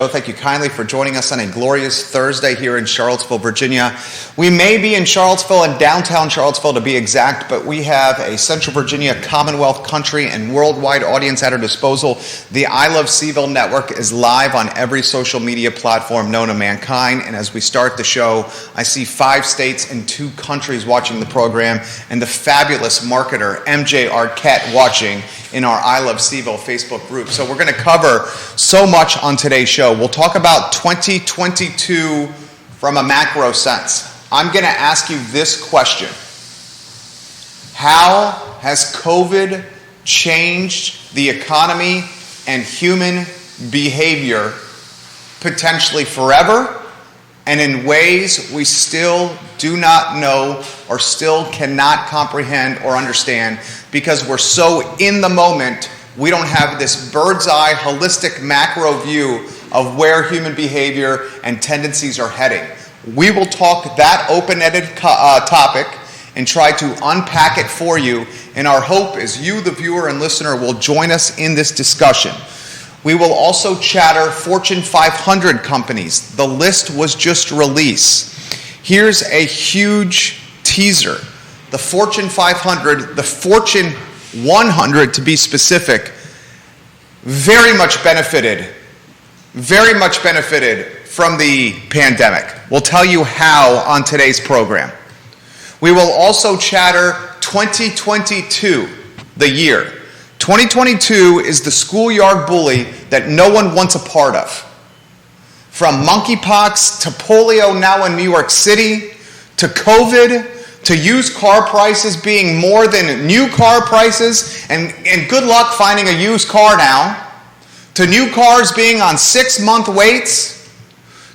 Thank you kindly for joining us on a glorious Thursday here in Charlottesville, Virginia. We may be in Charlottesville and downtown Charlottesville to be exact, but we have a Central Virginia, Commonwealth, country, and worldwide audience at our disposal. The I Love CVille Network is live on every social media platform known to mankind, and as we start the show, I see 5 states and 2 countries watching the program, and the fabulous marketer MJ Arquette watching in our I Love CVille Facebook group. So we're going to cover so much on today's show. We'll talk about 2022 from a macro sense. I'm going to ask you this question. How has COVID changed the economy and human behavior potentially forever and in ways we still do not know or still cannot comprehend or understand because we're so in the moment, we don't have this bird's eye, holistic macro view of where human behavior and tendencies are heading. We will talk that open-ended topic and try to unpack it for you, and our hope is you, the viewer and listener, will join us in this discussion. We will also chatter Fortune 500 companies. The list was just released. Here's a huge teaser. The Fortune 500, the Fortune 100 to be specific, very much benefited from the pandemic. We'll tell you how on today's program. We will also chatter 2022, the year. 2022 is the schoolyard bully that no one wants a part of. From monkeypox to polio now in New York City, to COVID, to used car prices being more than new car prices, and good luck finding a used car now, to new cars being on 6-month waits,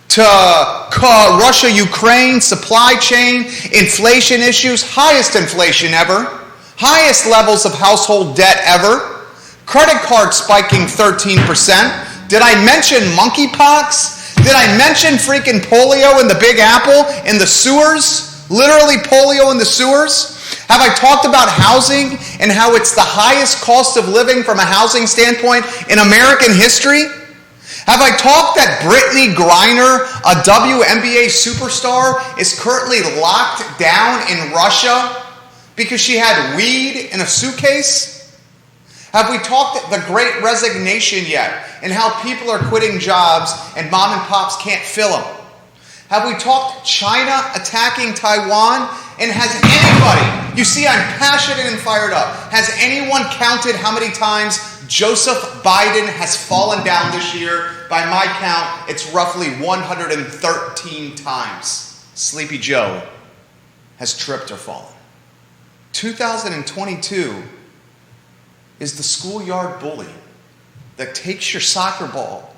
to Russia-Ukraine, supply chain, inflation issues, highest inflation ever, highest levels of household debt ever, credit cards spiking 13%. Did I mention monkeypox? Did I mention freaking polio in the Big Apple, in the sewers? Literally polio in the sewers? Have I talked about housing and how it's the highest cost of living from a housing standpoint in American history? Have I talked that Brittany Griner, a WNBA superstar, is currently locked down in Russia because she had weed in a suitcase? Have we talked the Great Resignation yet and how people are quitting jobs and mom and pops can't fill them? Have we talked China attacking Taiwan? And has anybody, you see I'm passionate and fired up, has anyone counted how many times Joseph Biden has fallen down this year? By my count, it's roughly 113 times Sleepy Joe has tripped or fallen. 2022 is the schoolyard bully that takes your soccer ball,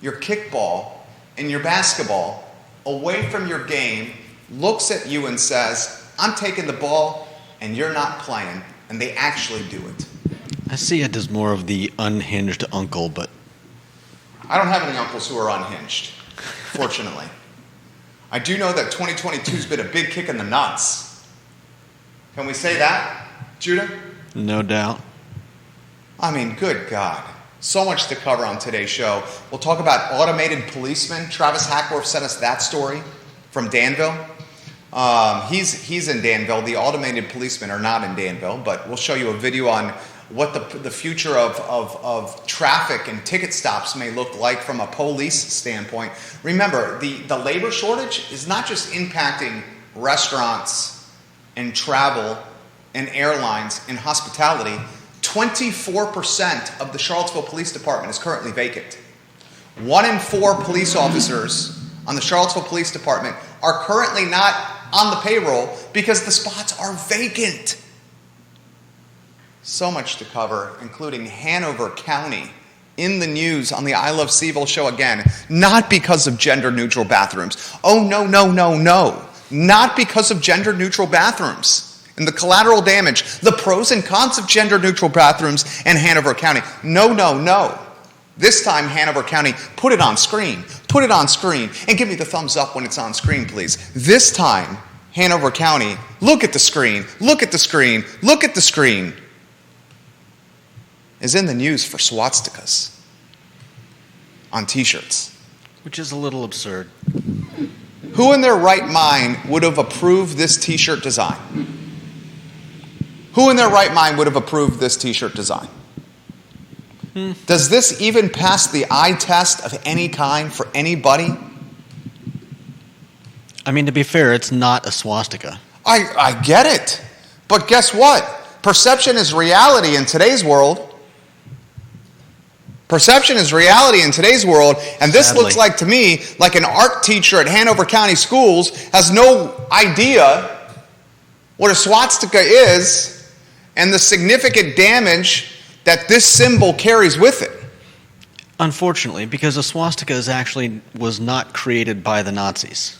your kickball, and your basketball away from your game, looks at you and says, I'm taking the ball and you're not playing, and they actually do it. I see it as more of the unhinged uncle, but I don't have any uncles who are unhinged, fortunately. I do know that 2022 has been a big kick in the nuts. Can we say that, Judah? No doubt. I mean, good God. So much to cover on today's show. We'll talk about automated policemen. Travis Hackworth sent us that story from Danville. He's in Danville. The automated policemen are not in Danville, but we'll show you a video on what the future of traffic and ticket stops may look like from a police standpoint. Remember, the labor shortage is not just impacting restaurants and travel and airlines and hospitality. 24% of the Charlottesville Police Department is currently vacant. 1 in 4 police officers on the Charlottesville Police Department are currently not on the payroll because the spots are vacant. So much to cover, including Hanover County in the news on the I Love CVille show again, not because of gender-neutral bathrooms. Oh, no. Not because of gender-neutral bathrooms. And the collateral damage, the pros and cons of gender-neutral bathrooms in Hanover County. No. This time, Hanover County, put it on screen. Put it on screen. And give me the thumbs up when it's on screen, please. This time, Hanover County, look at the screen. Look at the screen. Look at the screen. Is in the news for swastikas on t-shirts. Which is a little absurd. Who in their right mind would have approved this t-shirt design? Who in their right mind would have approved this t-shirt design? Does this even pass the eye test of any kind for anybody? I mean, to be fair, it's not a swastika. I get it. But guess what? Perception is reality in today's world. Perception is reality in today's world, and this Sadly. looks like to me like an art teacher at Hanover County Schools has no idea what a swastika is and the significant damage that this symbol carries with it. Unfortunately, because a swastika was not created by the Nazis.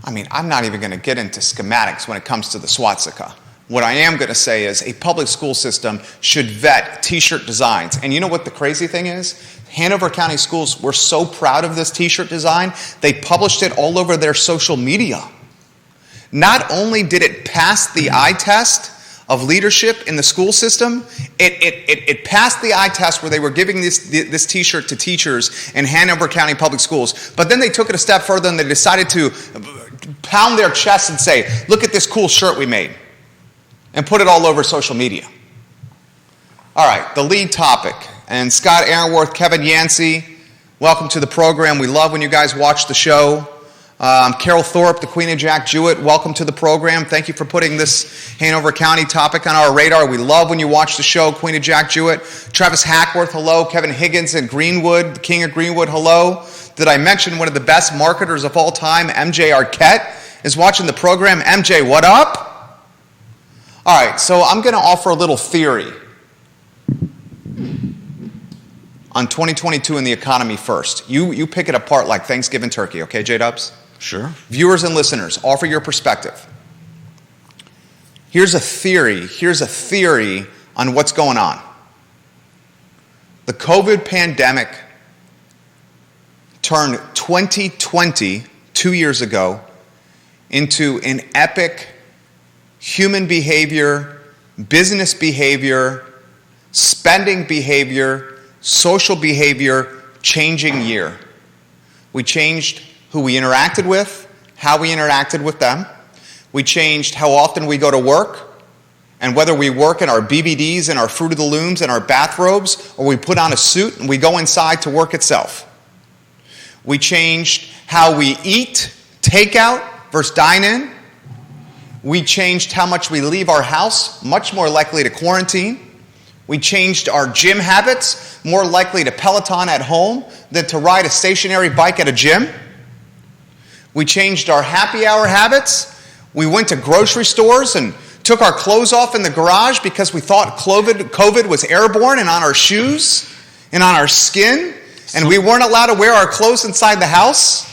I mean, I'm not even going to get into schematics when it comes to the swastika. What I am going to say is a public school system should vet t-shirt designs. And you know what the crazy thing is? Hanover County Schools were so proud of this t-shirt design, they published it all over their social media. Not only did it pass the eye test of leadership in the school system, it passed the eye test where they were giving this t-shirt to teachers in Hanover County Public Schools. But then they took it a step further and they decided to pound their chest and say, look at this cool shirt we made, and put it all over social media. All right, the lead topic. And Scott Aaronworth, Kevin Yancey, welcome to the program. We love when you guys watch the show. Carol Thorpe, the Queen of Jack Jewett, welcome to the program. Thank you for putting this Hanover County topic on our radar. We love when you watch the show, Queen of Jack Jewett. Travis Hackworth, hello. Kevin Higgins in Greenwood, the King of Greenwood, hello. Did I mention one of the best marketers of all time, MJ Arquette, is watching the program. MJ, what up? All right, so I'm going to offer a little theory on 2022 and the economy first. You pick it apart like Thanksgiving turkey, okay, J-Dubs? Sure. Viewers and listeners, offer your perspective. Here's a theory on what's going on. The COVID pandemic turned 2020, 2 years ago, into an epic human behavior, business behavior, spending behavior, social behavior changing year. We changed who we interacted with, how we interacted with them. We changed how often we go to work, and whether we work in our BBDs and our Fruit of the Looms and our bathrobes, or we put on a suit and we go inside to work itself. We changed how we eat, takeout versus dine-in. We changed how much we leave our house, much more likely to quarantine. We changed our gym habits, more likely to Peloton at home than to ride a stationary bike at a gym. We changed our happy hour habits. We went to grocery stores and took our clothes off in the garage because we thought COVID was airborne and on our shoes and on our skin, and we weren't allowed to wear our clothes inside the house.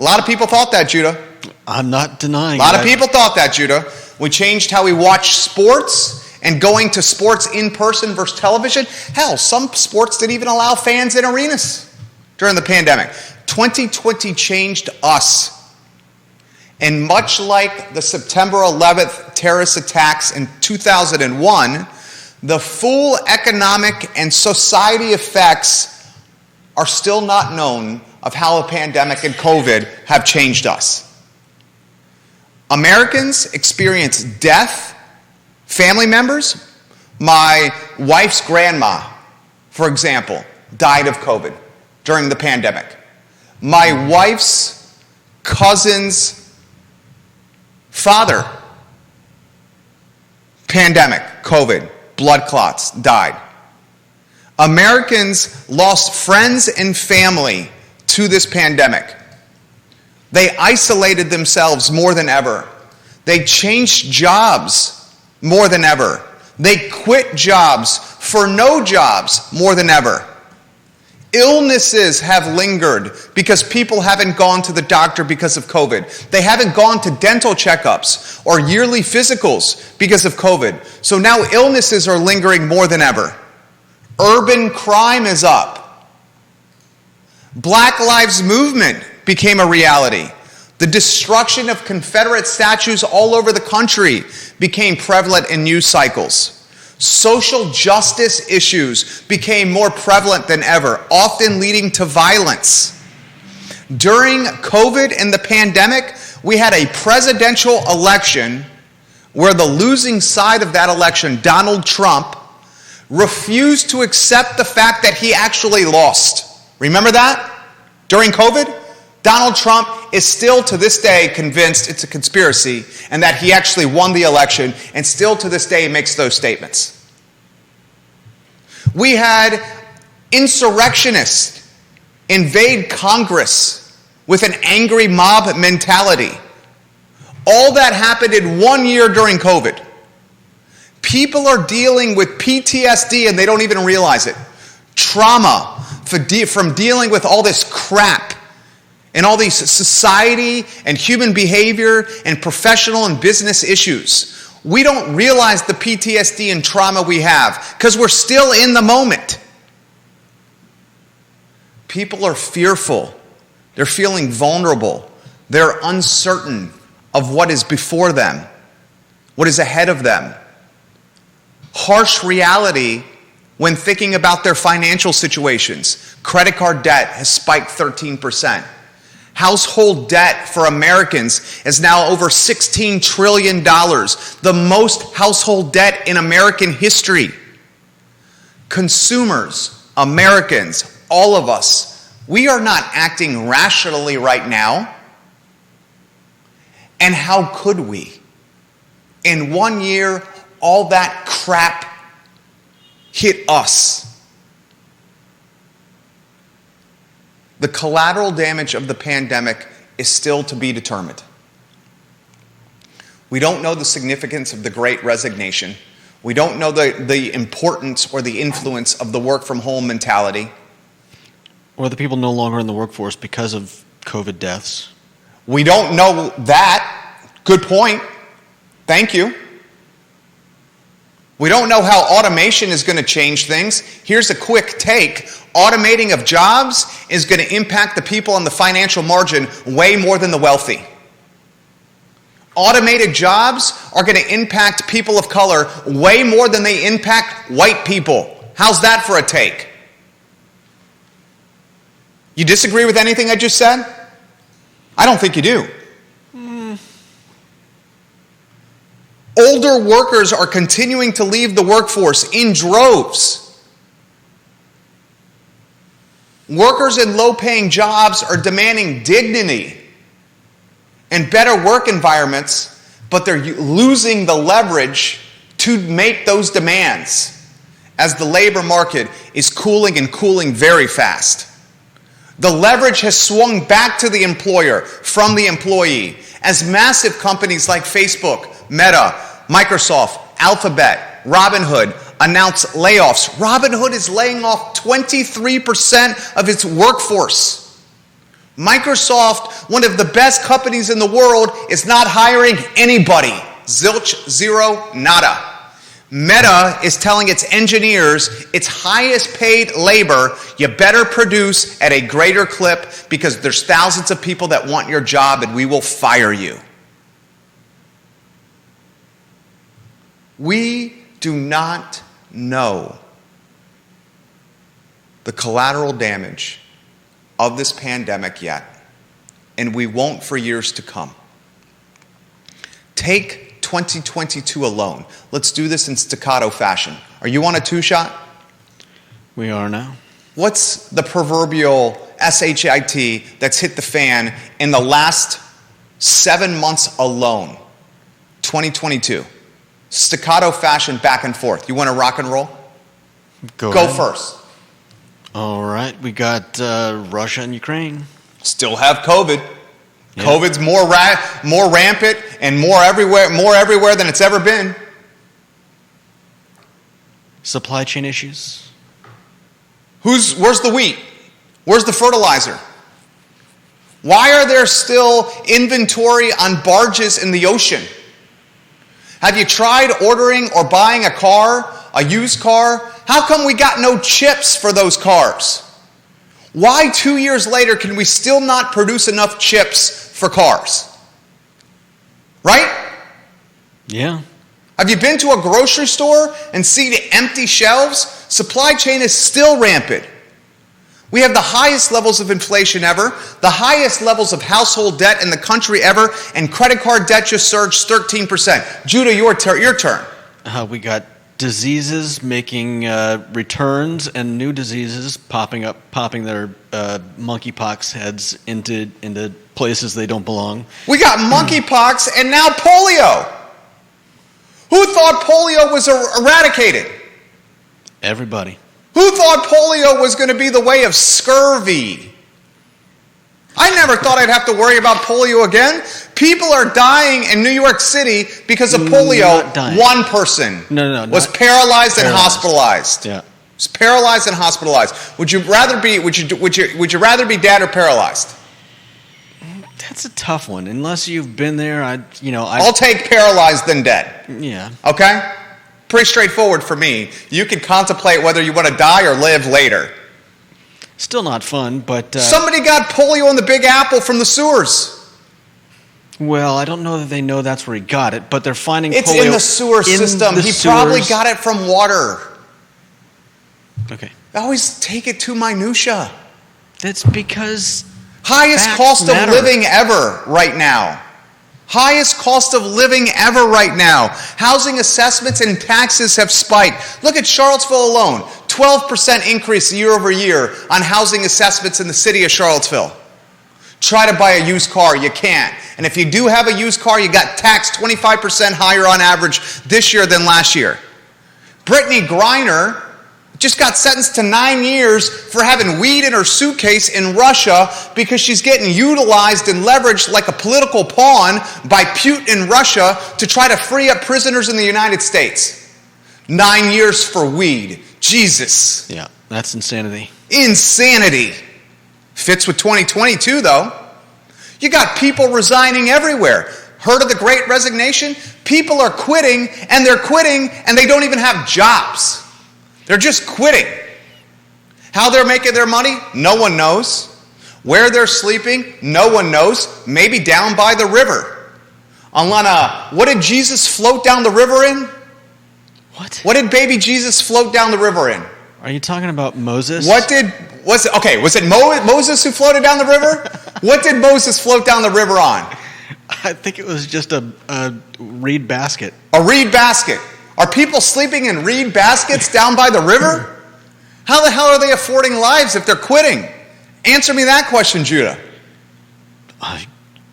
A lot of people thought that, Judah. I'm not denying that. A lot of people thought that, Judah. We changed how we watch sports and going to sports in person versus television. Hell, some sports didn't even allow fans in arenas during the pandemic. 2020 changed us. And much like the September 11th terrorist attacks in 2001, the full economic and society effects are still not known of how the pandemic and COVID have changed us. Americans experience death, family members. My wife's grandma, for example, died of COVID during the pandemic. My wife's cousin's father, pandemic, COVID, blood clots, died. Americans lost friends and family to this pandemic. They isolated themselves more than ever. They changed jobs more than ever. They quit jobs for no jobs more than ever. Illnesses have lingered because people haven't gone to the doctor because of COVID. They haven't gone to dental checkups or yearly physicals because of COVID. So now illnesses are lingering more than ever. Urban crime is up. Black Lives Movement became a reality. The destruction of Confederate statues all over the country became prevalent in news cycles. Social justice issues became more prevalent than ever, often leading to violence. During COVID and the pandemic, we had a presidential election where the losing side of that election, Donald Trump, refused to accept the fact that he actually lost. Remember that? During COVID, Donald Trump is still to this day convinced it's a conspiracy and that he actually won the election, and still to this day makes those statements. We had insurrectionists invade Congress with an angry mob mentality. All that happened in 1 year during COVID. People are dealing with PTSD and they don't even realize it. Trauma from dealing with all this crap and all these society and human behavior and professional and business issues. We don't realize the PTSD and trauma we have because we're still in the moment. People are fearful. They're feeling vulnerable. They're uncertain of what is before them, what is ahead of them. Harsh reality when thinking about their financial situations. Credit card debt has spiked 13%. Household debt for Americans is now over $16 trillion, the most household debt in American history. Consumers, Americans, all of us, we are not acting rationally right now. And how could we? In 1 year, all that crap hit us. The collateral damage of the pandemic is still to be determined. We don't know the significance of the Great Resignation. We don't know the importance or the influence of the work from home mentality. Or the people no longer in the workforce because of COVID deaths. We don't know that. Good point. Thank you. We don't know how automation is going to change things. Here's a quick take. Automating of jobs is going to impact the people on the financial margin way more than the wealthy. Automated jobs are going to impact people of color way more than they impact white people. How's that for a take? You disagree with anything I just said? I don't think you do. Older workers are continuing to leave the workforce in droves. Workers in low-paying jobs are demanding dignity and better work environments, but they're losing the leverage to make those demands as the labor market is cooling and cooling very fast. The leverage has swung back to the employer from the employee as massive companies like Facebook, Meta, Microsoft, Alphabet, Robinhood announce layoffs. Robinhood is laying off 23% of its workforce. Microsoft, one of the best companies in the world, is not hiring anybody. Zilch, zero, nada. Meta is telling its engineers, its highest paid labor, you better produce at a greater clip because there's thousands of people that want your job and we will fire you. We do not know the collateral damage of this pandemic yet, and we won't for years to come. Take 2022 alone. Let's do this in staccato fashion. Are you on a two-shot? We are now. What's the proverbial SHIT that's hit the fan in the last 7 months alone? 2022. Staccato fashion, back and forth. You want to rock and roll? Go ahead. First. All right. We got Russia and Ukraine. Still have COVID. Yeah. COVID's more rampant and more everywhere than it's ever been. Supply chain issues. Where's the wheat? Where's the fertilizer? Why are there still inventory on barges in the ocean? Have you tried ordering or buying a car, a used car? How come we got no chips for those cars? Why 2 years later can we still not produce enough chips for cars? Right? Yeah. Have you been to a grocery store and seen the empty shelves? Supply chain is still rampant. We have the highest levels of inflation ever, the highest levels of household debt in the country ever, and credit card debt just surged 13%. Judah, your turn. We got diseases making returns and new diseases popping their monkeypox heads into places they don't belong. We got monkeypox and now polio. Who thought polio was eradicated? Everybody. Who thought polio was going to be the way of scurvy? I never thought I'd have to worry about polio again. People are dying in New York City because of polio. One person was paralyzed and hospitalized. Yeah. Was paralyzed and hospitalized. Would you rather be dead or paralyzed? That's a tough one. Unless you've been there, I'll take paralyzed than dead. Yeah. Okay? Pretty straightforward for me. You can contemplate whether you want to die or live later. Still not fun, but... Somebody got polio in the Big Apple from the sewers. Well, I don't know that they know that's where he got it, but they're finding it's polio... It's in the sewer system. He probably got it from water. Okay. I always take it to minutia. That's because... Highest cost of living ever right now. Highest cost of living ever right now. Housing assessments and taxes have spiked. Look at Charlottesville alone. 12% increase year over year on housing assessments in the city of Charlottesville. Try to buy a used car, you can't. And if you do have a used car, you got taxed 25% higher on average this year than last year. Brittany Griner just got sentenced to 9 years for having weed in her suitcase in Russia because she's getting utilized and leveraged like a political pawn by Putin in Russia to try to free up prisoners in the United States. 9 years for weed. Jesus. Yeah, that's insanity. Insanity. Fits with 2022, though. You got people resigning everywhere. Heard of the Great Resignation? People are quitting, and they don't even have jobs. They're just quitting. How they're making their money? No one knows. Where they're sleeping? No one knows. Maybe down by the river. Alana, what did Jesus float down the river in? What did baby Jesus float down the river in? Are you talking about Moses? Was it Moses who floated down the river? What did Moses float down the river on? I think it was just a reed basket. A reed basket. Are people sleeping in reed baskets down by the river? How the hell are they affording lives if they're quitting? Answer me that question, Judah. I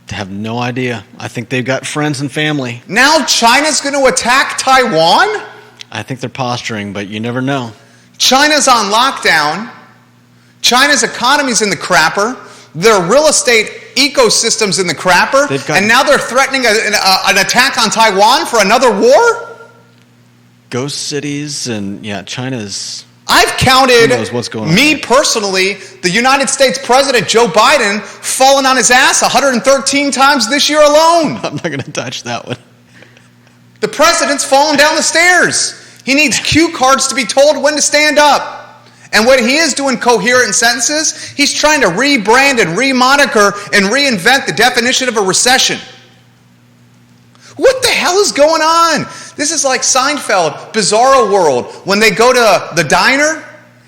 have no idea. I think they've got friends and family. Now China's going to attack Taiwan? I think they're posturing, but you never know. China's on lockdown. China's economy's in the crapper. Their real estate ecosystem's in the crapper. And now they're threatening an attack on Taiwan for another war? Ghost cities and, China's... I've counted, what's going on personally, the United States President, Joe Biden, falling on his ass 113 times this year alone. I'm not going to touch that one. The president's falling down the stairs. He needs cue cards to be told when to stand up. And when he is doing coherent sentences, he's trying to rebrand and remoniker and reinvent the definition of a recession. What the hell is going on? This is like Seinfeld, Bizarro World, when they go to the diner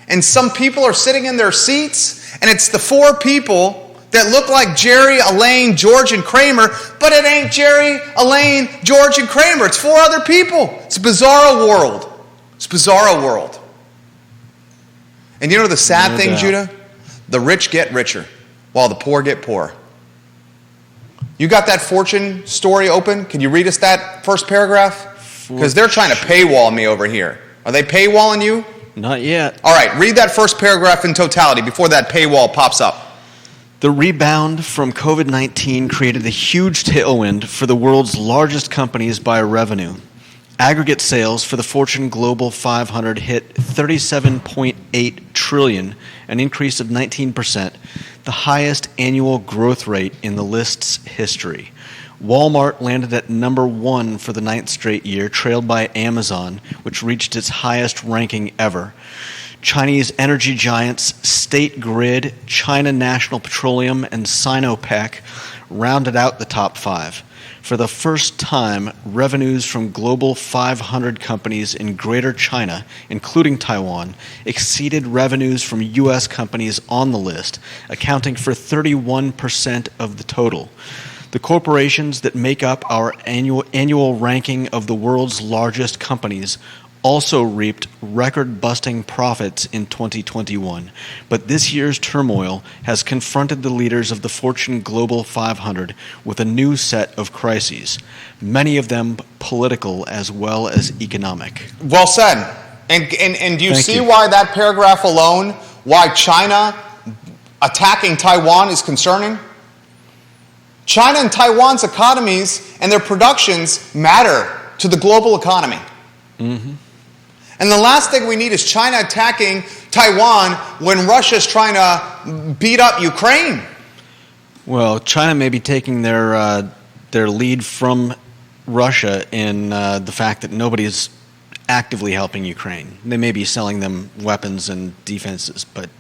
and some people are sitting in their seats and it's the four people that look like Jerry, Elaine, George, and Kramer, but it ain't Jerry, Elaine, George, and Kramer. It's four other people. It's Bizarro World. It's Bizarro World. And you know the sad thing, Judah? The rich get richer while the poor get poor. You got that Fortune story open? Can you read us that first paragraph? Because they're trying to paywall me over here. Are they paywalling you? Not yet. All right, read that first paragraph in totality before that paywall pops up. The rebound from COVID-19 created a huge tailwind for the world's largest companies by revenue. Aggregate sales for the Fortune Global 500 hit $37.8 trillion, an increase of 19%, the highest annual growth rate in the list's history. Walmart landed at number 1 for the 9th straight year, trailed by Amazon, which reached its highest ranking ever. Chinese energy giants State Grid, China National Petroleum, and Sinopec rounded out the top 5. For the first time, revenues from global 500 companies in Greater China, including Taiwan, exceeded revenues from U.S. companies on the list, accounting for 31% of the total. The corporations that make up our annual ranking of the world's largest companies also reaped record-busting profits in 2021. But this year's turmoil has confronted the leaders of the Fortune Global 500 with a new set of crises, many of them political as well as economic. Well said. And do you see why that paragraph alone, why China attacking Taiwan is concerning? China and Taiwan's economies and their productions matter to the global economy. Mm-hmm. And the last thing we need is China attacking Taiwan when Russia's trying to beat up Ukraine. Well, China may be taking their lead from Russia in the fact that nobody's actively helping Ukraine. They may be selling them weapons and defenses, but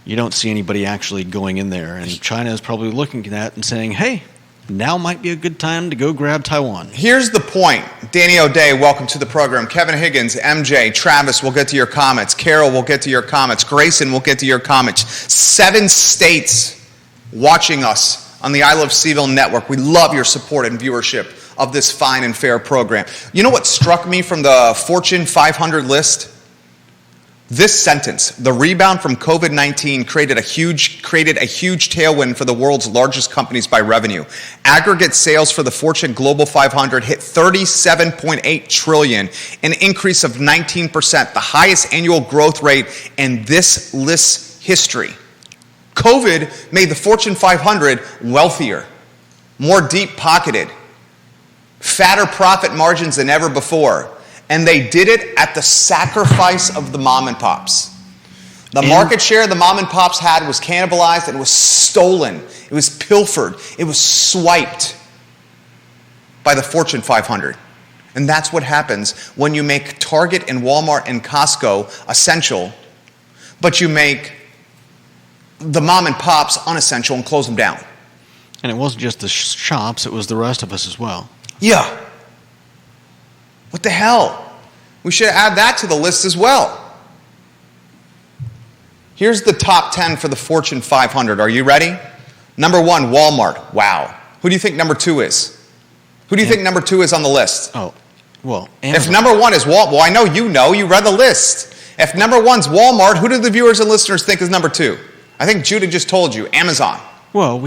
you don't see anybody actually going in there. And China is probably looking at that and saying, hey, now might be a good time to go grab Taiwan. Here's the point. Danny O'Day, welcome to the program. Kevin Higgins, MJ, Travis, we'll get to your comments. Carol, we'll get to your comments. Grayson, we'll get to your comments. 7 states watching us on the I Love CVille Network. We love your support and viewership of this fine and fair program. You know what struck me from the Fortune 500 list? This sentence: the rebound from COVID-19 created a huge tailwind for the world's largest companies by revenue. Aggregate sales for the Fortune Global 500 hit $37.8 trillion, an increase of 19%, the highest annual growth rate in this list's history. COVID made the Fortune 500 wealthier, more deep-pocketed, fatter profit margins than ever before. And they did it at the sacrifice of the mom and pops. The market share the mom and pops had was cannibalized, and it was stolen. It was pilfered. It was swiped by the Fortune 500. And that's what happens when you make Target and Walmart and Costco essential, but you make the mom and pops unessential and close them down. And it wasn't just the shops, it was the rest of us as well. Yeah. What the hell? We should add that to the list as well. Here's the top 10 for the Fortune 500. Are you ready? Number 1, Walmart. Wow. Who do you think number 2 is? Who do you think number 2 is on the list? Oh, well, Amazon. If number 1 is Walmart, well, I know you read the list. If number 1's Walmart, who do the viewers and listeners think is number 2? I think Judah just told you, Amazon. Well,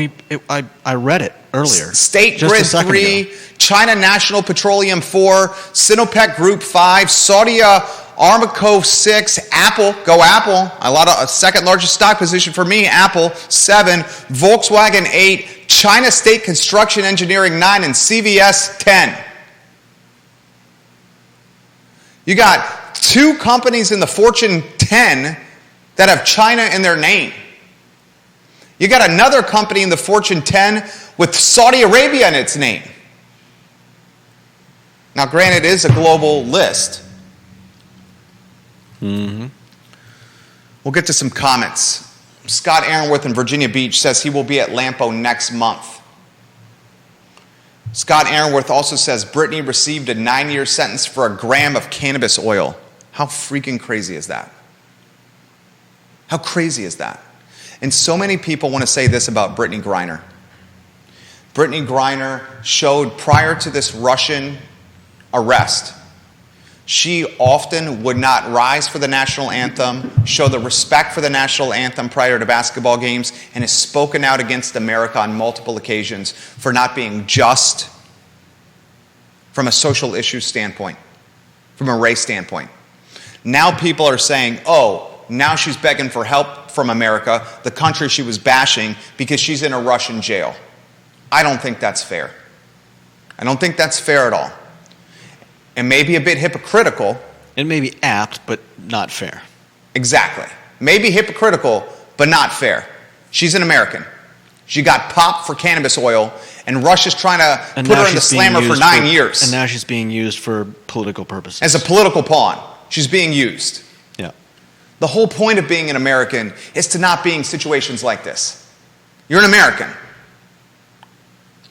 I read it earlier. State Grid 3, China National Petroleum 4, Sinopec Group 5, Saudi Aramco 6, Apple, go Apple, a second largest stock position for me, Apple 7, Volkswagen 8, China State Construction Engineering 9, and CVS 10. You got 2 companies in the Fortune 10 that have China in their name. You got another company in the Fortune 10 with Saudi Arabia in its name. Now, granted, it is a global list. Mm-hmm. We'll get to some comments. Scott Aaronworth in Virginia Beach says he will be at Lampo next month. Scott Aaronworth also says Brittany received a 9-year sentence for a gram of cannabis oil. How freaking crazy is that? How crazy is that? And so many people want to say this about Brittany Griner. Brittany Griner showed prior to this Russian arrest, she often would not rise for the national anthem, show the respect for the national anthem prior to basketball games, and has spoken out against America on multiple occasions for not being just from a social issue standpoint, from a race standpoint. Now people are saying, oh, now she's begging for help from America, the country she was bashing, because she's in a Russian jail. I don't think that's fair. I don't think that's fair at all. It may be a bit hypocritical. It may be apt, but not fair. Exactly. Maybe hypocritical, but not fair. She's an American. She got popped for cannabis oil, and Russia's trying to put her in the slammer for 9 years. And now she's being used for political purposes. As a political pawn. She's being used. Yeah. The whole point of being an American is to not be in situations like this. You're an American.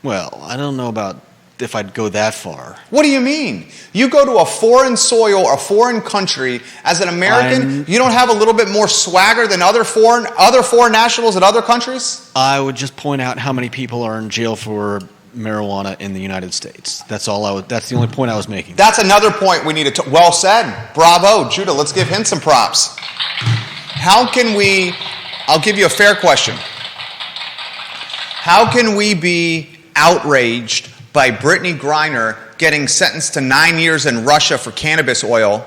Well, I don't know about if I'd go that far. What do you mean? You go to a foreign soil or a foreign country as an American, you don't have a little bit more swagger than other foreign nationals in other countries? I would just point out how many people are in jail for marijuana in the United States. That's the only point I was making. That's another point we need to well said. Bravo, Judah. Let's give him some props. I'll give you a fair question. How can we be outraged by Brittany Griner getting sentenced to 9 years in Russia for cannabis oil,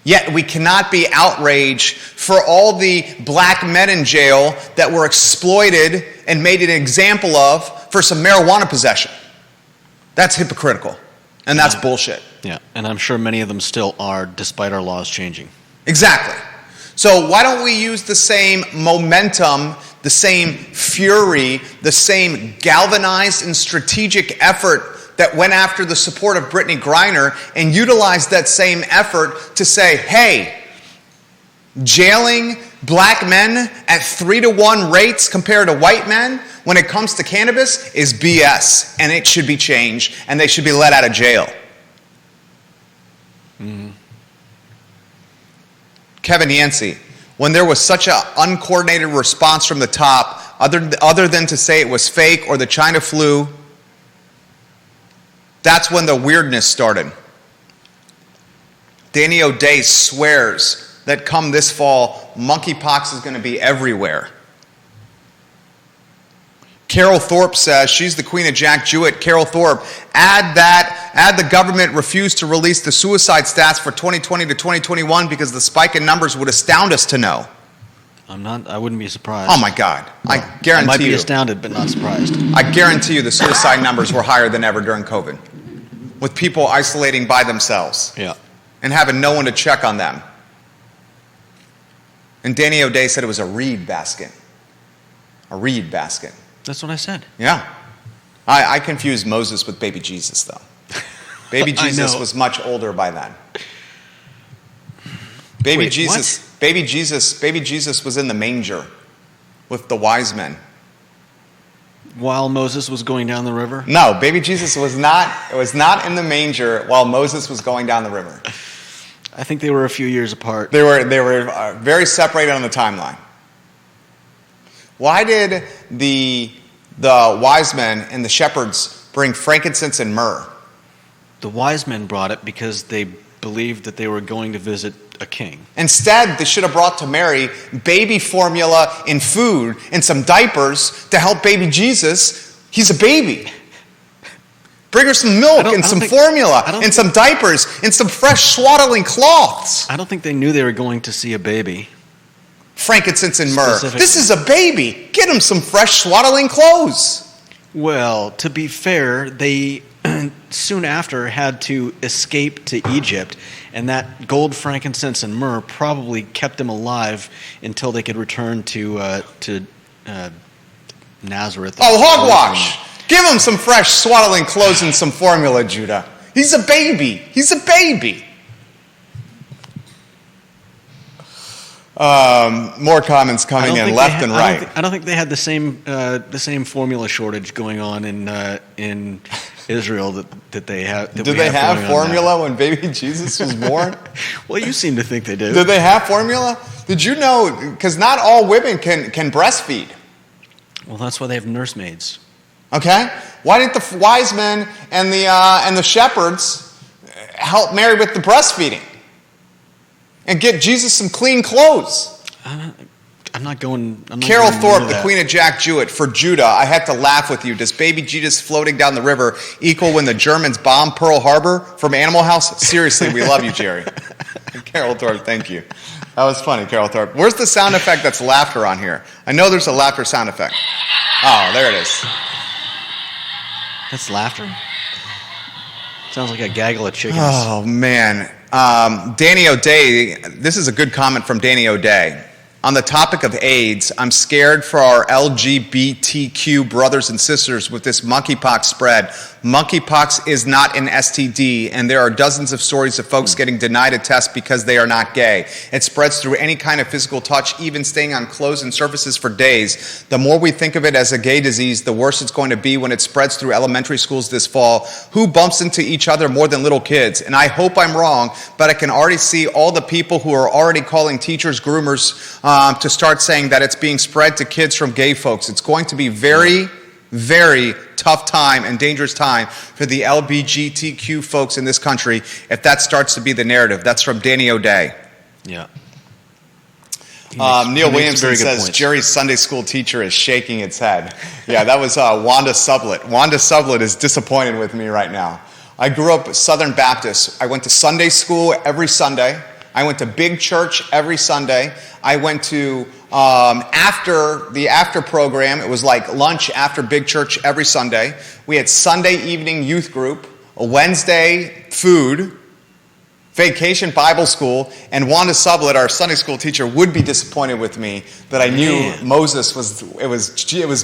yet we cannot be outraged for all the black men in jail that were exploited and made an example of for some marijuana possession? That's hypocritical, and that's bullshit. Yeah, and I'm sure many of them still are, despite our laws changing. Exactly. So why don't we use the same momentum, the same fury, the same galvanized and strategic effort that went after the support of Brittany Griner and utilize that same effort to say, hey, jailing black men at 3-to-1 rates compared to white men when it comes to cannabis is BS, and it should be changed, and they should be let out of jail. Mm-hmm. Kevin Yancey, when there was such an uncoordinated response from the top, other than to say it was fake or the China flu, that's when the weirdness started. Danny O'Day swears that come this fall, monkeypox is going to be everywhere. Carol Thorpe says, she's the queen of Jack Jewett. Carol Thorpe, add the government refused to release the suicide stats for 2020 to 2021 because the spike in numbers would astound us to know. I wouldn't be surprised. Oh my God. I guarantee you. I might be astounded, but not surprised. I guarantee you the suicide numbers were higher than ever during COVID, with people isolating by themselves. Yeah. And having no one to check on them. And Danny O'Day said it was a reed basket. A reed basket. That's what I said. Yeah. I confused Moses with baby Jesus, though. Baby Jesus was much older by then. Baby Jesus was in the manger with the wise men. While Moses was going down the river? No, baby Jesus was not in the manger while Moses was going down the river. I think they were a few years apart. They were very separated on the timeline. Why did the wise men and the shepherds bring frankincense and myrrh? The wise men brought it because they believed that they were going to visit a king. Instead, they should have brought to Mary baby formula and food and some diapers to help baby Jesus. He's a baby. Bring her some milk and some formula and some diapers and some fresh swaddling cloths. I don't think they knew they were going to see a baby. Frankincense and myrrh. This is a baby. Get him some fresh swaddling clothes. Well, to be fair, they soon after had to escape to Egypt, and that gold, frankincense, and myrrh probably kept them alive until they could return to Nazareth. Oh, hogwash! Give him some fresh swaddling clothes and some formula, Judah. He's a baby. He's a baby. More comments coming in left and right. I don't think they had the same formula shortage going on in Israel that they have. Did they have formula when baby Jesus was born? Well, you seem to think they did. Did they have formula? Did you know? Because not all women can breastfeed. Well, that's why they have nursemaids. Okay. Why didn't the wise men and the shepherds help Mary with the breastfeeding? And get Jesus some clean clothes. Carol Thorpe, the queen of Jack Jewett, for Judah, I had to laugh with you. Does baby Jesus floating down the river equal when the Germans bombed Pearl Harbor from Animal House? Seriously, we love you, Jerry. Carol Thorpe, thank you. That was funny, Carol Thorpe. Where's the sound effect that's laughter on here? I know there's a laughter sound effect. Oh, there it is. That's laughter? Sounds like a gaggle of chickens. Oh, man. Danny O'Day, this is a good comment from Danny O'Day. On the topic of AIDS, I'm scared for our LGBTQ brothers and sisters with this monkeypox spread. Monkeypox is not an STD, and there are dozens of stories of folks getting denied a test because they are not gay. It spreads through any kind of physical touch, even staying on clothes and surfaces for days. The more we think of it as a gay disease, the worse it's going to be when it spreads through elementary schools this fall. Who bumps into each other more than little kids? And I hope I'm wrong, but I can already see all the people who are already calling teachers groomers to start saying that it's being spread to kids from gay folks. It's going to be very, very tough time and dangerous time for the LGBTQ folks in this country if that starts to be the narrative. That's from Danny O'Day. Yeah. Neil Williamson says points. Jerry's Sunday school teacher is shaking its head. Yeah, that was Wanda Sublett. Wanda Sublett is disappointed with me right now. I grew up Southern Baptist. I went to Sunday school every Sunday. I went to big church every Sunday. I went to, after program, it was like lunch after big church every Sunday. We had Sunday evening youth group, a Wednesday food, vacation Bible school, and Wanda Sublett, our Sunday school teacher, would be disappointed with me that I knew Moses was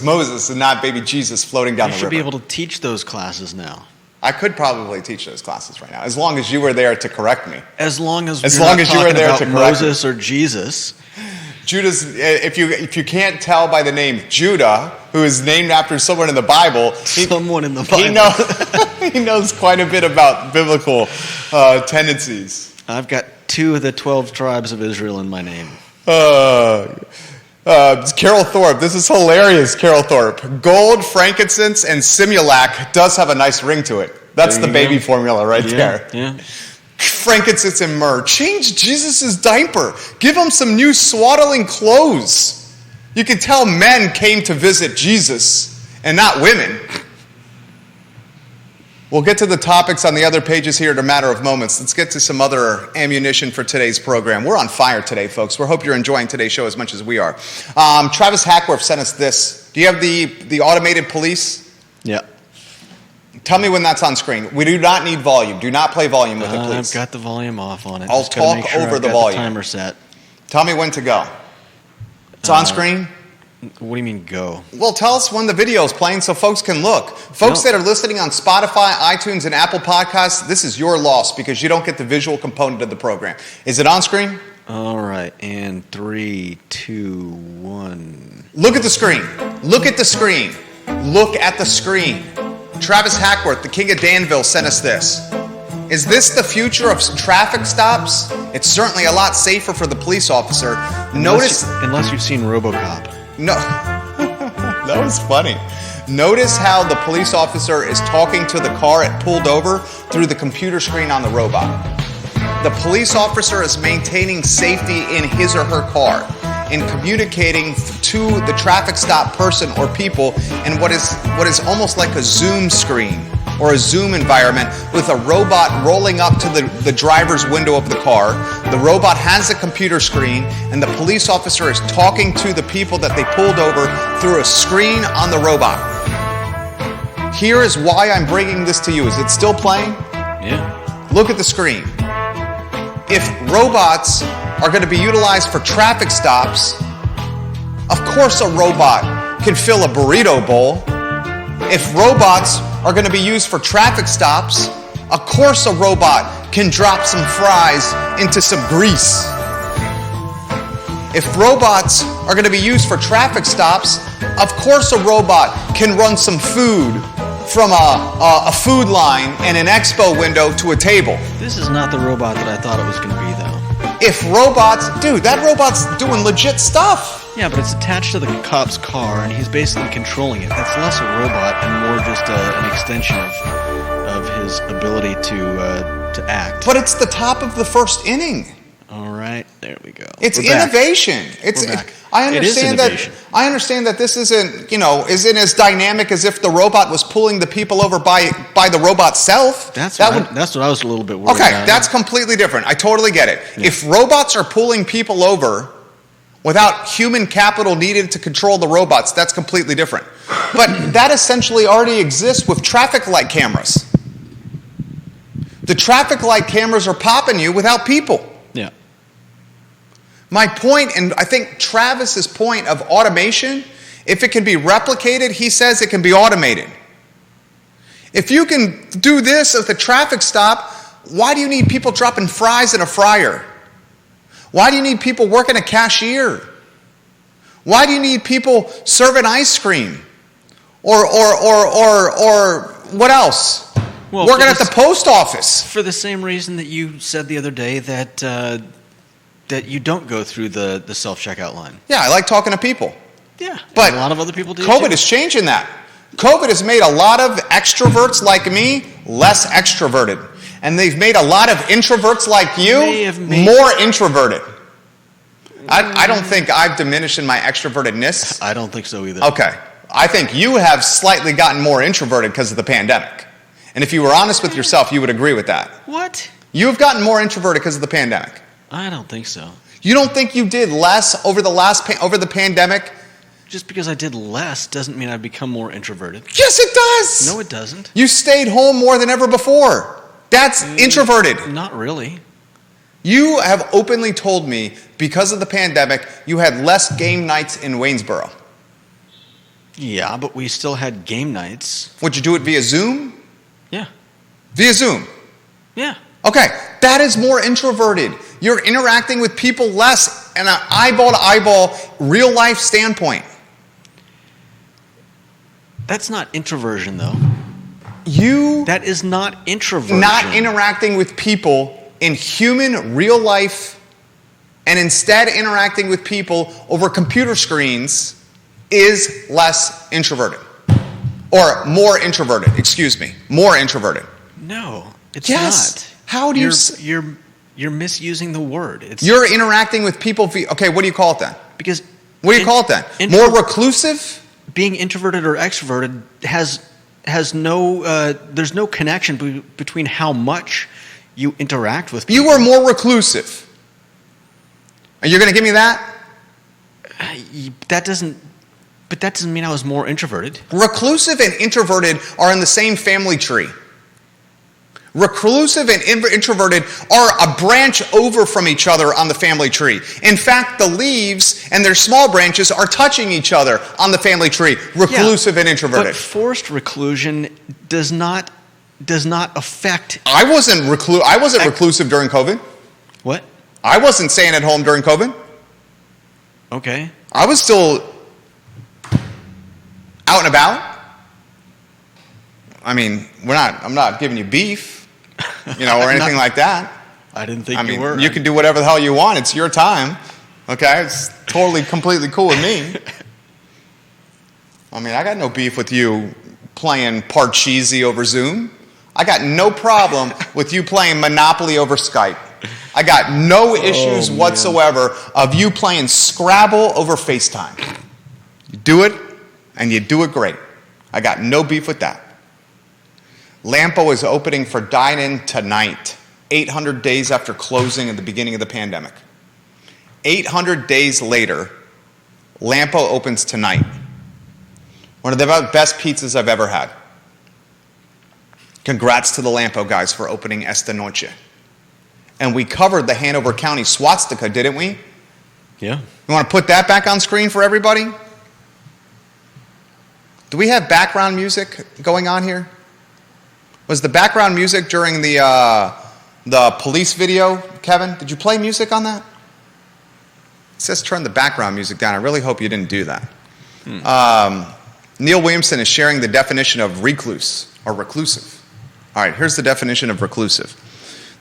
Moses and not baby Jesus floating down the river. You should be able to teach those classes now. I could probably teach those classes right now, as long as you were there to correct me. As long as you were there to correct Moses or Jesus. Judah's, if you can't tell by the name Judah, who is named after someone in the Bible, he knows quite a bit about biblical tendencies. I've got 2 of the 12 tribes of Israel in my name. Carol Thorpe, this is hilarious, Carol Thorpe. Gold, frankincense, and Simulac does have a nice ring to it. That's the baby formula right there. Yeah. Frankincense and myrrh. Change Jesus' diaper. Give him some new swaddling clothes. You can tell men came to visit Jesus and not women. We'll get to the topics on the other pages here in a matter of moments. Let's get to some other ammunition for today's program. We're on fire today, folks. We hope you're enjoying today's show as much as we are. Travis Hackworth sent us this. Do you have the automated police? Yeah. Tell me when that's on screen. We do not need volume. Do not play volume with the police. I've got the volume off on it. I'll talk over the volume. The timer set. Tell me when to go. It's on screen? What do you mean go? Well, tell us when the video is playing so folks can look. Folks that are listening on Spotify, iTunes, and Apple Podcasts, this is your loss because you don't get the visual component of the program. Is it on screen? All right. And 3, 2, 1. Look at the screen. Look at the screen. Look at the screen. Travis Hackworth, the king of Danville, sent us this. Is this the future of traffic stops? It's certainly a lot safer for the police officer. Unless you've seen RoboCop. No, that was funny. Notice how the police officer is talking to the car it pulled over through the computer screen on the robot. The police officer is maintaining safety in his or her car and communicating to the traffic stop person or people in what is almost like a Zoom screen or a Zoom environment with a robot rolling up to the driver's window of the car. The robot has a computer screen, and the police officer is talking to the people that they pulled over through a screen on the robot. Here is why I'm bringing this to you. Is it still playing? Yeah. Look at the screen. If robots are going to be utilized for traffic stops, of course a robot can fill a burrito bowl. If robots are going to be used for traffic stops, of course a robot can drop some fries into some grease. If robots are going to be used for traffic stops, of course a robot can run some food from a food line and an expo window to a table. This is not the robot that I thought it was going to be, though. If robots... Dude, that robot's doing legit stuff. Yeah, but it's attached to the cop's car, and he's basically controlling it. That's less a robot and more just an extension of his ability to act. But it's the top of the first inning. All right, there we go. It's innovation. I understand that this isn't as dynamic as if the robot was pulling the people over by the robot self. That's what I was a little bit worried about. Okay, that's completely different. I totally get it. Yeah. If robots are pulling people over without human capital needed to control the robots, that's completely different. But that essentially already exists with traffic light cameras. The traffic light cameras are popping you without people. Yeah. My point, and I think Travis's point of automation, if it can be replicated, he says it can be automated. If you can do this at the traffic stop, why do you need people dropping fries in a fryer? Why do you need people working a cashier? Why do you need people serving ice cream? Or what else? Well, working at the post office. For the same reason that you said the other day that that you don't go through the self-checkout line. Yeah, I like talking to people. Yeah, but a lot of other people do COVID too. is changing that. COVID has made a lot of extroverts like me less extroverted. And they've made a lot of introverts like you more introverted. I don't think I've diminished in my extrovertedness. I don't think so either. Okay. I think you have slightly gotten more introverted because of the pandemic. And if you were honest with yourself, you would agree with that. What? You have gotten more introverted because of the pandemic. I don't think so. You don't think you did less over the pandemic? Just because I did less doesn't mean I've become more introverted. Yes, it does. No, it doesn't. You stayed home more than ever before. That's introverted. Not really. You have openly told me because of the pandemic, you had less game nights in Waynesboro. Yeah, but we still had game nights. Would you do it via Zoom? Yeah. Via Zoom? Yeah. Okay, that is more introverted. You're interacting with people less in an eyeball-to-eyeball, real-life standpoint. That's not introversion, though. That is not introversion. Not interacting with people in human, real life, and instead interacting with people over computer screens is less introverted. Or more introverted, excuse me. More introverted. No, it's not. How do you're misusing the word. You're interacting with people okay, what do you call it then? Because what do you call it then? More reclusive? Being introverted or extroverted has no there's no connection between how much you interact with people. You are more reclusive. Are you going to give me that? That doesn't mean I was more introverted. Reclusive and introverted are in the same family tree. Reclusive and introverted are a branch over from each other on the family tree. In fact, the leaves and their small branches are touching each other on the family tree. Reclusive and introverted. But forced reclusion does not affect. I wasn't reclusive during COVID. What? I wasn't staying at home during COVID. Okay. I was still out and about. I mean, I'm not giving you beef. Or anything like that. I didn't think you were. You can do whatever the hell you want. It's your time. Okay? It's totally, completely cool with me. I mean, I got no beef with you playing Parcheesi over Zoom. I got no problem with you playing Monopoly over Skype. I got no issues whatsoever of you playing Scrabble over FaceTime. You do it, and you do it great. I got no beef with that. Lampo is opening for dine-in tonight, 800 days after closing at the beginning of the pandemic. 800 days later, Lampo opens tonight. One of the best pizzas I've ever had. Congrats to the Lampo guys for opening esta noche. And we covered the Hanover County Swastika, didn't we? Yeah. You want to put that back on screen for everybody? Do we have background music going on here? Was the background music during the police video, Kevin? Did you play music on that? It says turn the background music down. I really hope you didn't do that. Neil Williamson is sharing the definition of recluse or reclusive. All right, here's the definition of reclusive.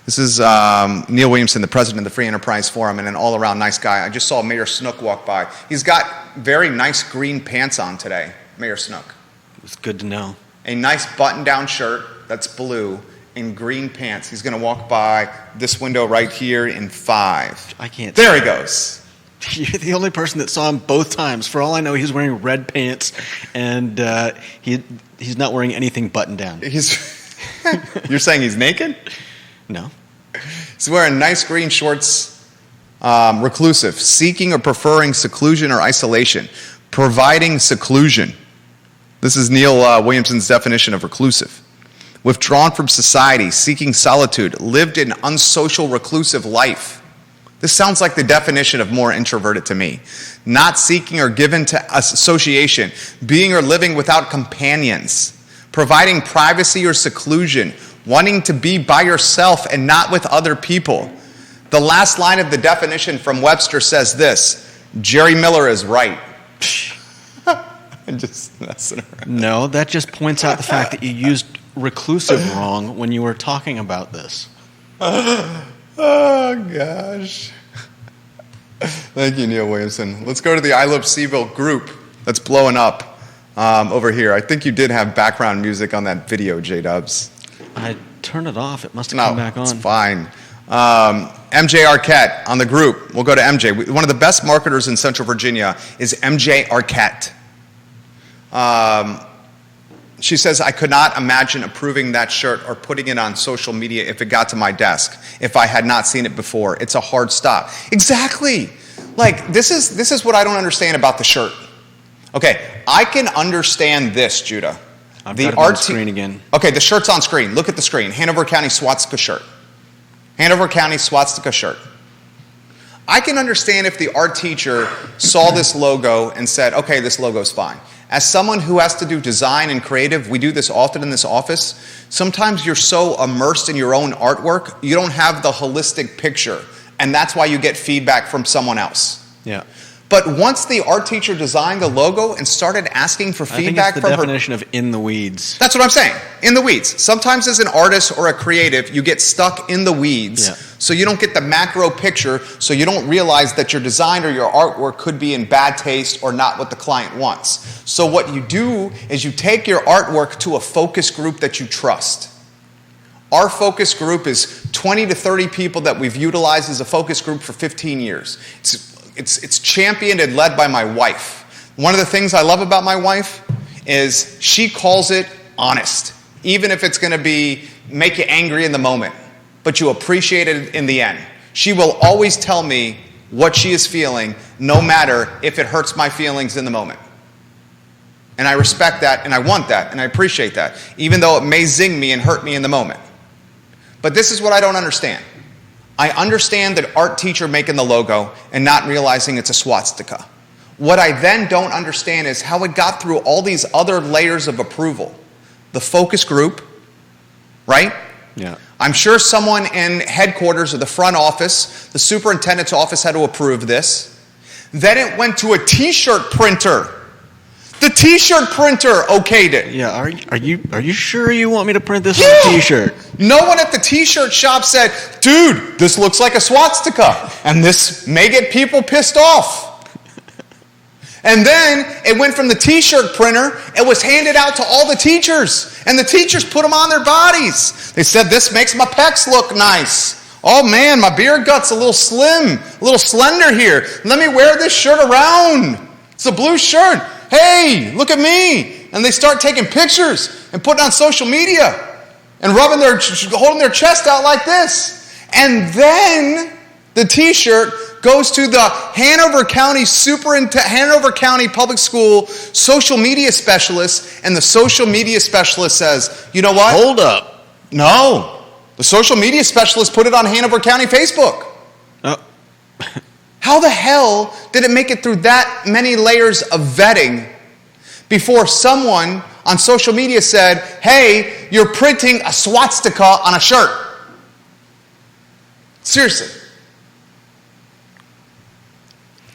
This is Neil Williamson, the president of the Free Enterprise Forum, and an all-around nice guy. I just saw Mayor Snook walk by. He's got very nice green pants on today, Mayor Snook. It's good to know. A nice button-down shirt that's blue and green pants. He's going to walk by this window right here in 5. I can't. There he goes. You're the only person that saw him both times. For all I know, he's wearing red pants, and he's not wearing anything buttoned down. You're saying he's naked? No. He's wearing nice green shorts, reclusive, seeking or preferring seclusion or isolation, providing seclusion. This is Neil Williamson's definition of reclusive. Withdrawn from society, seeking solitude, lived an unsocial reclusive life. This sounds like the definition of more introverted to me. Not seeking or given to association, being or living without companions, providing privacy or seclusion, wanting to be by yourself and not with other people. The last line of the definition from Webster says this: Jerry Miller is right. I'm just messing around. No, that just points out the fact that you used reclusive wrong when you were talking about this. Oh, gosh. Thank you, Neil Williamson. Let's go to the I Love CVille group that's blowing up over here. I think you did have background music on that video, J-Dubs. I turned it off. It must have come back on. It's fine. MJ Arquette on the group. We'll go to MJ. One of the best marketers in Central Virginia is MJ Arquette. She says, I could not imagine approving that shirt or putting it on social media if it got to my desk, if I had not seen it before. It's a hard stop. Exactly. Like, this is what I don't understand about the shirt. Okay, I can understand this, Judah. I've got it on screen again. Okay, the shirt's on screen. Look at the screen. Hanover County Swastika shirt. Hanover County Swastika shirt. I can understand if the art teacher saw this logo and said, okay, this logo's fine. As someone who has to do design and creative, we do this often in this office, sometimes you're so immersed in your own artwork, you don't have the holistic picture, and that's why you get feedback from someone else. Yeah. But once the art teacher designed the logo and started asking for feedback from her... I think it's the definition of in the weeds. That's what I'm saying, in the weeds. Sometimes as an artist or a creative, you get stuck in the weeds, so you don't get the macro picture, so you don't realize that your design or your artwork could be in bad taste or not what the client wants. So what you do is you take your artwork to a focus group that you trust. Our focus group is 20 to 30 people that we've utilized as a focus group for 15 years. It's championed and led by my wife. One of the things I love about my wife is she calls it honest, even if it's going to make you angry in the moment, but you appreciate it in the end. She will always tell me what she is feeling, no matter if it hurts my feelings in the moment. And I respect that, and I want that, and I appreciate that, even though it may zing me and hurt me in the moment. But this is what I don't understand. I understand that art teacher making the logo and not realizing it's a swastika. What I then don't understand is how it got through all these other layers of approval. The focus group, right? Yeah. I'm sure someone in headquarters or the front office, the superintendent's office had to approve this. Then it went to a t-shirt printer. The t-shirt printer okayed it. Yeah, are you sure you want me to print this on a t-shirt? No one at the t-shirt shop said, dude, this looks like a swastika, and this may get people pissed off. And then it went from the t-shirt printer, it was handed out to all the teachers, and the teachers put them on their bodies. They said, this makes my pecs look nice. Oh man, my beer gut's a little slim, a little slender here. Let me wear this shirt around. It's a blue shirt. Hey, look at me. And they start taking pictures and putting on social media and holding their chest out like this. And then the t-shirt goes to the Hanover County Public School social media specialist, and the social media specialist says, you know what? Hold up. No. The social media specialist put it on Hanover County Facebook. Oh. How the hell did it make it through that many layers of vetting before someone on social media said, hey, you're printing a swastika on a shirt? Seriously.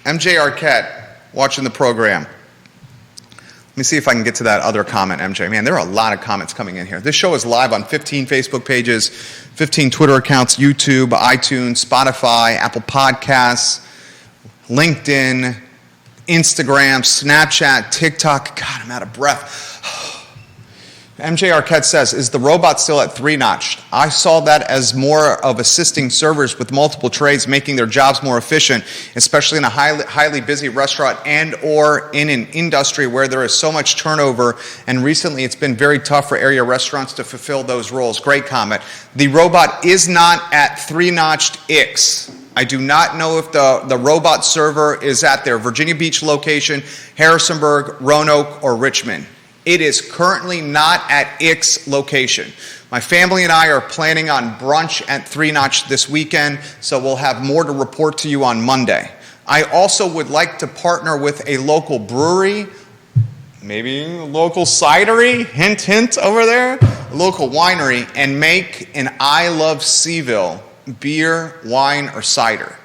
MJ Arquette, watching the program. Let me see if I can get to that other comment, MJ. Man, there are a lot of comments coming in here. This show is live on 15 Facebook pages, 15 Twitter accounts, YouTube, iTunes, Spotify, Apple Podcasts, LinkedIn, Instagram, Snapchat, TikTok. God, I'm out of breath. MJ Arquette says, is the robot still at 3-notched? I saw that as more of assisting servers with multiple trades, making their jobs more efficient, especially in a highly busy restaurant and or in an industry where there is so much turnover, and recently it's been very tough for area restaurants to fulfill those roles. Great comment. The robot is not at 3-notched X. I do not know if the robot server is at their Virginia Beach location, Harrisonburg, Roanoke, or Richmond. It is currently not at X location. My family and I are planning on brunch at 3-notch this weekend, so we'll have more to report to you on Monday. I also would like to partner with a local brewery, maybe a local cidery, hint, hint over there, a local winery, and make an I Love CVille beer, wine, or cider.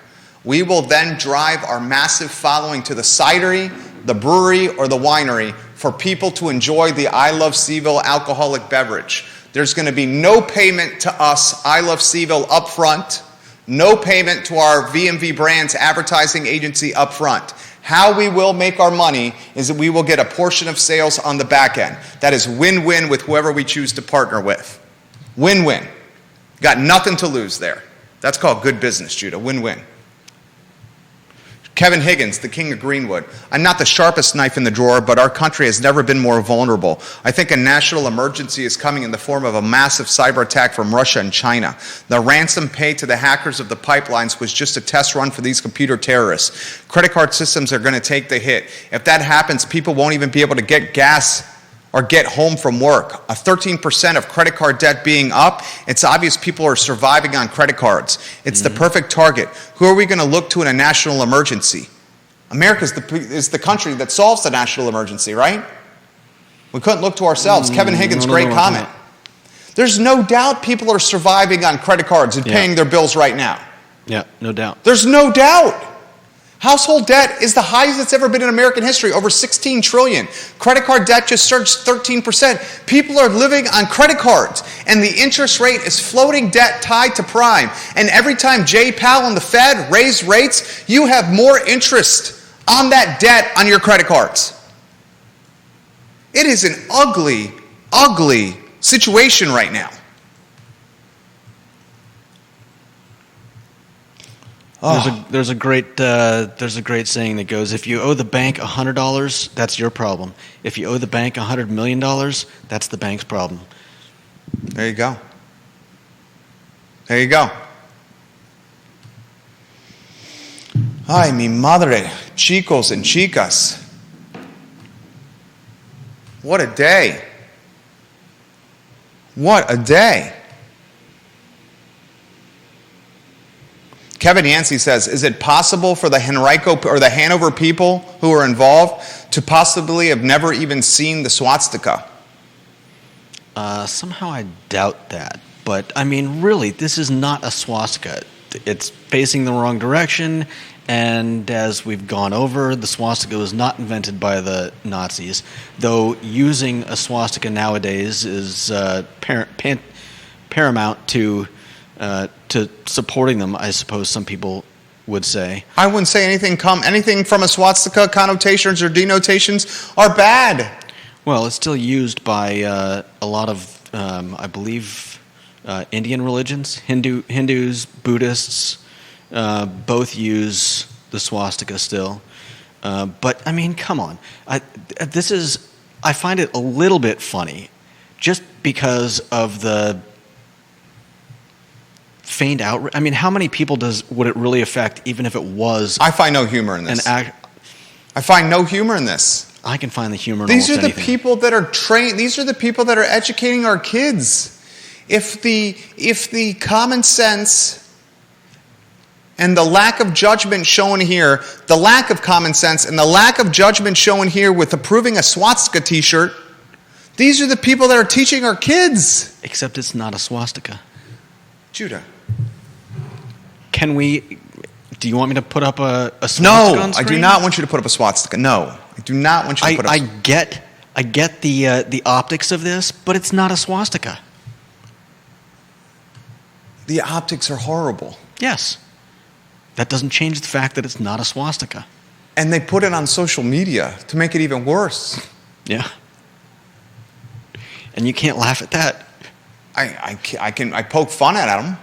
We will then drive our massive following to the cidery, the brewery, or the winery for people to enjoy the I Love CVille alcoholic beverage. There's going to be no payment to us, I Love CVille, up front. No payment to our VMV Brands advertising agency up front. How we will make our money is that we will get a portion of sales on the back end. That is win-win with whoever we choose to partner with. Win-win. Got nothing to lose there. That's called good business, Judah. Win-win. Kevin Higgins, the king of Greenwood. I'm not the sharpest knife in the drawer, but our country has never been more vulnerable. I think a national emergency is coming in the form of a massive cyber attack from Russia and China. The ransom paid to the hackers of the pipelines was just a test run for these computer terrorists. Credit card systems are going to take the hit. If that happens, people won't even be able to get gas or get home from work. A 13% of credit card debt being up, it's obvious people are surviving on credit cards. It's the perfect target. Who are we going to look to in a national emergency? America is the country that solves the national emergency, right? We couldn't look to ourselves. Kevin Higgins, great comment. There's no doubt people are surviving on credit cards and paying their bills right now. Yeah, no doubt. There's no doubt. Household debt is the highest it's ever been in American history, over $16 trillion. Credit card debt just surged 13%. People are living on credit cards, and the interest rate is floating debt tied to prime. And every time Jay Powell and the Fed raise rates, you have more interest on that debt on your credit cards. It is an ugly, ugly situation right now. There's a great saying that goes, if you owe the bank $100, that's your problem. If you owe the bank $100 million, that's the bank's problem. There you go. There you go. Ay, mi madre, chicos and chicas. What a day. What a day. Kevin Yancey says, is it possible for the Henrico or the Hanover people who are involved to possibly have never even seen the swastika? Somehow I doubt that. But, I mean, really, this is not a swastika. It's facing the wrong direction, and as we've gone over, the swastika was not invented by the Nazis, though using a swastika nowadays is paramount to supporting them, I suppose some people would say. I wouldn't say anything from a swastika connotations or denotations are bad. Well, it's still used by a lot of, I believe, Indian religions. Hindus, Buddhists, both use the swastika still. But, I mean, come on. I find it a little bit funny just because of the feigned outrage. I mean, how many people would it really affect, even if it was? I find no humor in this. I find no humor in this. I can find the humor in These almost are anything. the people that are trained. These are the people that are educating our kids. If the common sense and the lack of judgment shown here, the lack of common sense and the lack of judgment shown here with approving a swastika t-shirt, these are the people that are teaching our kids. Except it's not a swastika. Judah. Do you want me to put up a swastika No, on screen? I do not want you to put up a swastika. No, I do not want you to put up. I get the optics of this, but it's not a swastika. The optics are horrible. Yes. That doesn't change the fact that it's not a swastika. And they put it on social media to make it even worse. Yeah. And you can't laugh at that. I poke fun at them,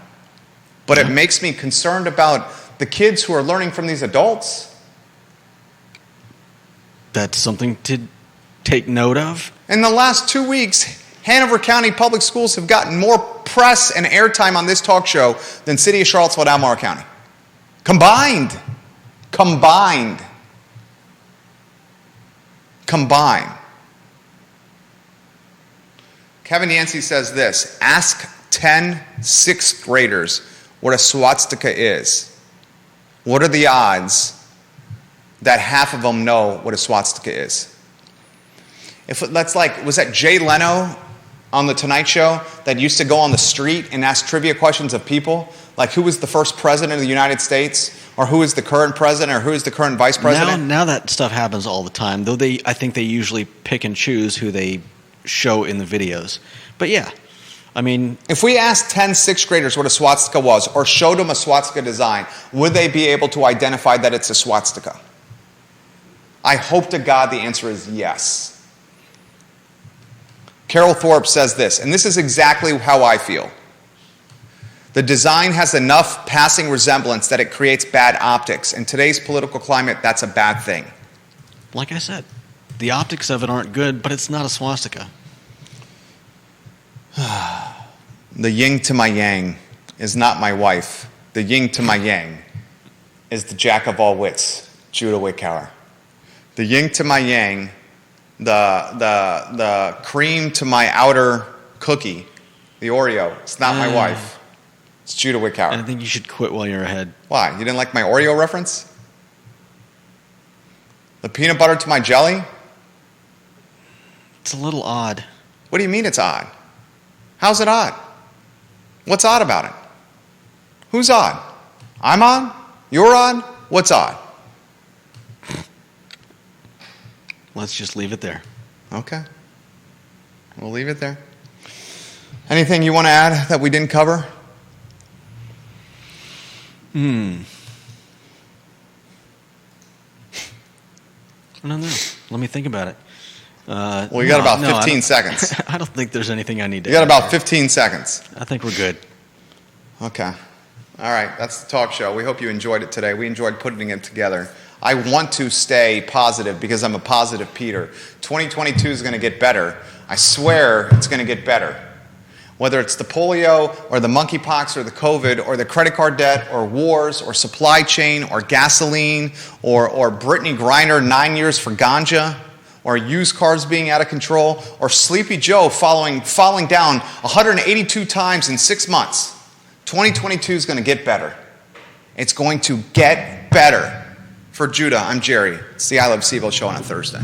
but it makes me concerned about the kids who are learning from these adults. That's something to take note of. In the last 2 weeks, Hanover County Public Schools have gotten more press and airtime on this talk show than City of Charlottesville, Albemarle County. Combined. Kevin Yancey says this, ask 10 sixth graders what a swastika is. What are the odds that half of them know what a swastika is? That's like, was that Jay Leno on The Tonight Show that used to go on the street and ask trivia questions of people? Like, who was the first president of the United States? Or who is the current president? Or who is the current vice president? Now that stuff happens all the time, though I think they usually pick and choose who they show in the videos. But yeah, I mean... If we asked 10 sixth graders what a swastika was, or showed them a swastika design, would they be able to identify that it's a swastika? I hope to God the answer is yes. Carol Thorpe says this, and this is exactly how I feel. The design has enough passing resemblance that it creates bad optics. In today's political climate, that's a bad thing. Like I said, the optics of it aren't good, but it's not a swastika. The yin to my yang is not my wife. The yin to my yang is the jack of all wits, Judah Wickhauer. The yin to my yang, the cream to my outer cookie, the Oreo, it's not my wife. It's Judah Wickhauer. I think you should quit while you're ahead. Why? You didn't like my Oreo reference? The peanut butter to my jelly? It's a little odd. What do you mean it's odd? How's it odd? What's odd about it? Who's odd? I'm odd? You're odd? What's odd? Let's just leave it there. Okay. We'll leave it there. Anything you want to add that we didn't cover? I don't know. Let me think about it. Well, you got about 15 seconds. I don't think there's anything I need to You got add about there. 15 seconds. I think we're good. Okay. All right. That's the talk show. We hope you enjoyed it today. We enjoyed putting it together. I want to stay positive because I'm a positive Peter. 2022 is going to get better. I swear it's going to get better. Whether it's the polio or the monkeypox or the COVID or the credit card debt or wars or supply chain or gasoline or Brittany Griner 9 years for ganja or used cars being out of control or Sleepy Joe falling down 182 times in 6 months. 2022 is going to get better. It's going to get better. For Judah, I'm Jerry. It's the I Love CVille Show on a Thursday.